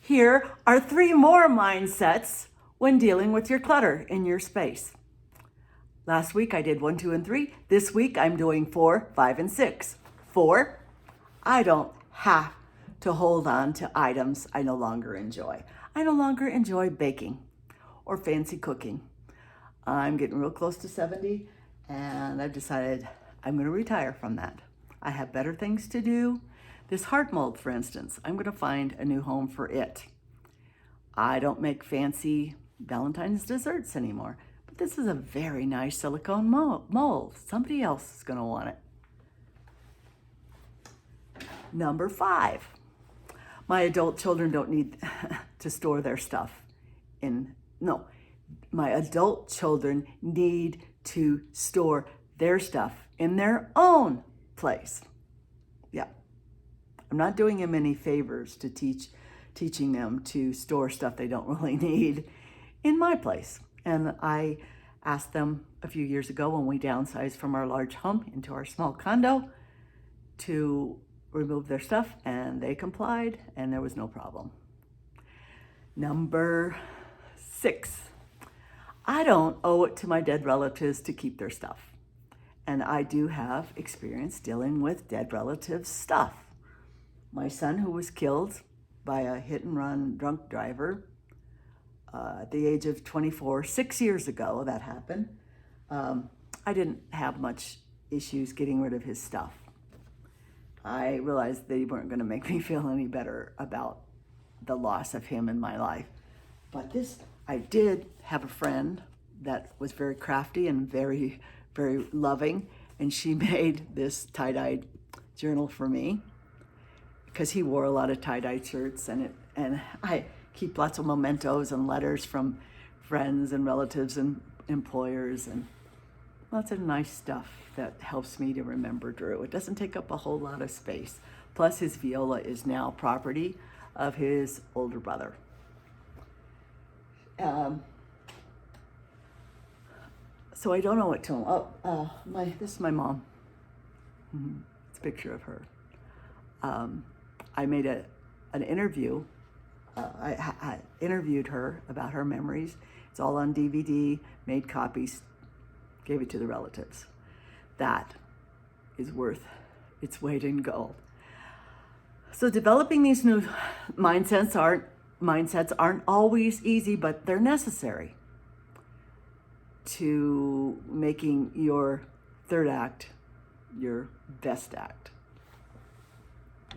Here are 3 more mindsets when dealing with your clutter in your space. Last week I did 1, 2, and 3. This week I'm doing 4, 5, and 6. 4, I don't have to hold on to items I no longer enjoy. I no longer enjoy baking or fancy cooking. I'm getting real close to 70 and I've decided I'm going to retire from that. I have better things to do. This heart mold, for instance, I'm going to find a new home for it. I don't make fancy Valentine's desserts anymore, but this is a very nice silicone mold. Somebody else is going to want it. Number 5, my adult children don't need to store their stuff my adult children need to store their stuff in their own place. Yeah. I'm not doing them any favors to teaching them to store stuff they don't really need in my place. And I asked them a few years ago when we downsized from our large home into our small condo to remove their stuff, and they complied, and there was no problem. Number 6, I don't owe it to my dead relatives to keep their stuff. And I do have experience dealing with dead relatives' stuff. My son, who was killed by a hit-and-run drunk driver at the age of 24, 6 years ago, that happened. I didn't have much issues getting rid of his stuff. I realized they weren't going to make me feel any better about the loss of him in my life. But I did have a friend that was very crafty and very, very loving, and she made this tie-dyed journal for me because he wore a lot of tie-dyed shirts, and I keep lots of mementos and letters from friends and relatives and employers, and lots of nice stuff that helps me to remember Drew. It doesn't take up a whole lot of space. Plus, his viola is now property of his older brother. So I don't owe it to him. This is my mom. It's a picture of her. I made an interview. I interviewed her about her memories. It's all on DVD, made copies, gave it to the relatives. That is worth its weight in gold. So developing these new mindsets aren't always easy, but they're necessary to making your third act your best act.